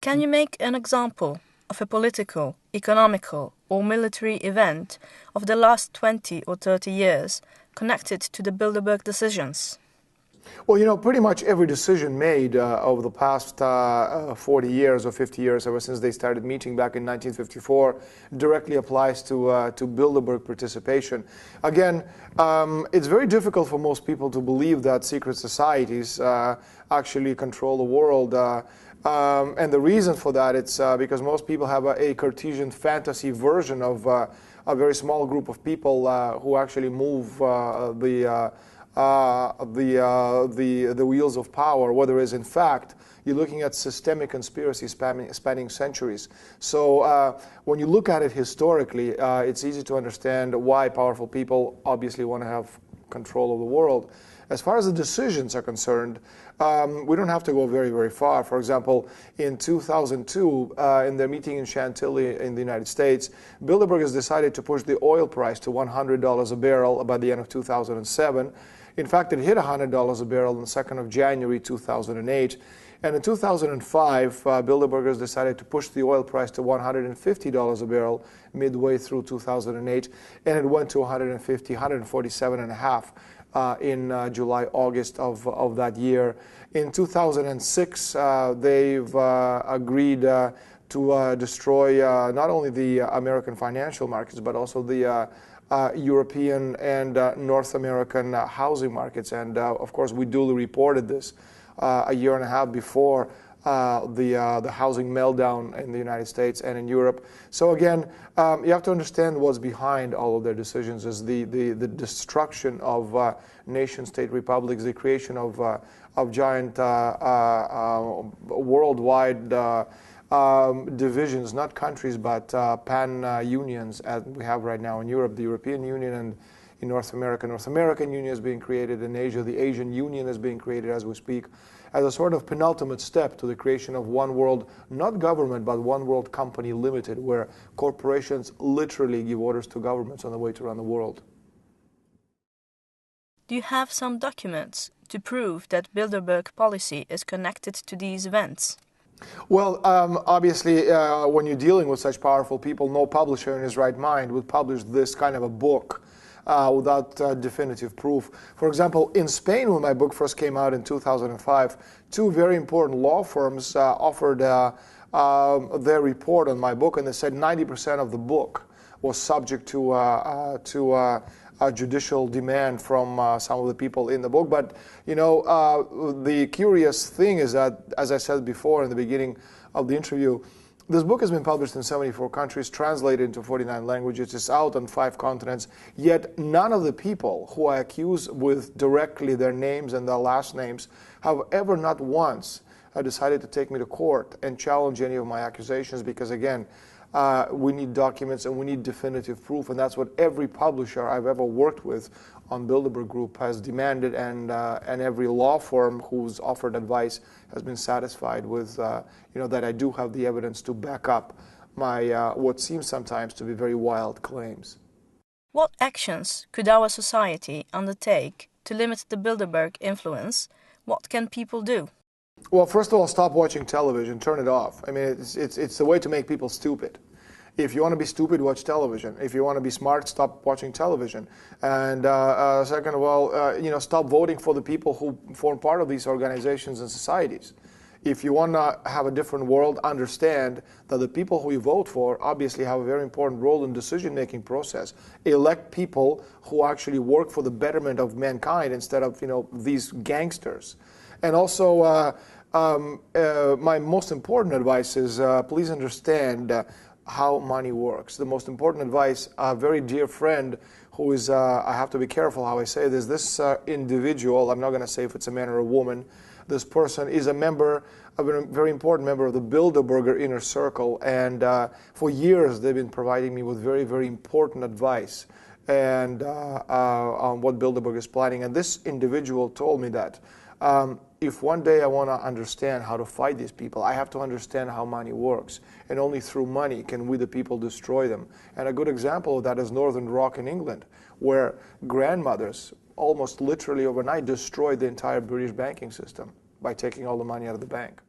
Can you make an example of a political, economical, or military event of the last 20 or 30 years connected to the Bilderberg decisions? Well, pretty much every decision made over the past 40 years or 50 years, ever since they started meeting back in 1954, directly applies to Bilderberg participation. Again, it's very difficult for most people to believe that secret societies actually control the world. And the reason for that, it's because most people have a Cartesian fantasy version of a very small group of people who actually move the wheels of power, whereas in fact you're looking at systemic conspiracy spanning centuries. So when you look at it historically, it's easy to understand why powerful people obviously want to have control of the world. As far as the decisions are concerned, we don't have to go very, very far. For example, in 2002, in their meeting in Chantilly in the United States, Bilderberg has decided to push the oil price to $100 a barrel by the end of 2007. In fact, it hit $100 a barrel on the 2nd of January 2008. And in 2005, Bilderbergers decided to push the oil price to $150 a barrel midway through 2008, and it went to 150, 147.5 in July, August of that year. In 2006, they've agreed to destroy not only the American financial markets, but also the European and North American housing markets. And of course, we duly reported this a year and a half before the housing meltdown in the United States and in Europe. So again, you have to understand what's behind all of their decisions is the destruction of nation-state republics, the creation of giant worldwide divisions, not countries, but pan-unions as we have right now in Europe, the European Union, and in North America. North American Union is being created in Asia. The Asian Union is being created as we speak, as a sort of penultimate step to the creation of one world, not government, but one world company limited, where corporations literally give orders to governments on the way to run the world. Do you have some documents to prove that Bilderberg policy is connected to these events? Well, obviously, when you're dealing with such powerful people, no publisher in his right mind would publish this kind of a book without definitive proof. For example, in Spain, when my book first came out in 2005, two very important law firms offered their report on my book, and they said 90% of the book was subject to a judicial demand from some of the people in the book. But, the curious thing is that, as I said before in the beginning of the interview, this book has been published in 74 countries, translated into 49 languages. It's out on 5 continents, yet none of the people who I accuse with directly their names and their last names have ever, not once, decided to take me to court and challenge any of my accusations, because, again, we need documents and we need definitive proof, and that's what every publisher I've ever worked with on Bilderberg Group has demanded, and every law firm who's offered advice has been satisfied with, that I do have the evidence to back up my what seems sometimes to be very wild claims. What actions could our society undertake to limit the Bilderberg influence? What can people do? Well, first of all, stop watching television. Turn it off. I mean, it's the way to make people stupid. If you want to be stupid, watch television. If you want to be smart, stop watching television. And second of all, stop voting for the people who form part of these organizations and societies. If you want to have a different world, understand that the people who you vote for obviously have a very important role in the decision-making process. Elect people who actually work for the betterment of mankind instead of, these gangsters. And also, my most important advice is please understand how money works. The most important advice, a very dear friend who is, I have to be careful how I say this individual, I'm not going to say if it's a man or a woman, this person is a very important member of the Bilderberger inner circle, and for years they've been providing me with very, very important advice and on what Bilderberg is planning. And this individual told me that if one day I want to understand how to fight these people, I have to understand how money works. And only through money can we, the people, destroy them. And a good example of that is Northern Rock in England, where grandmothers almost literally overnight destroyed the entire British banking system by taking all the money out of the bank.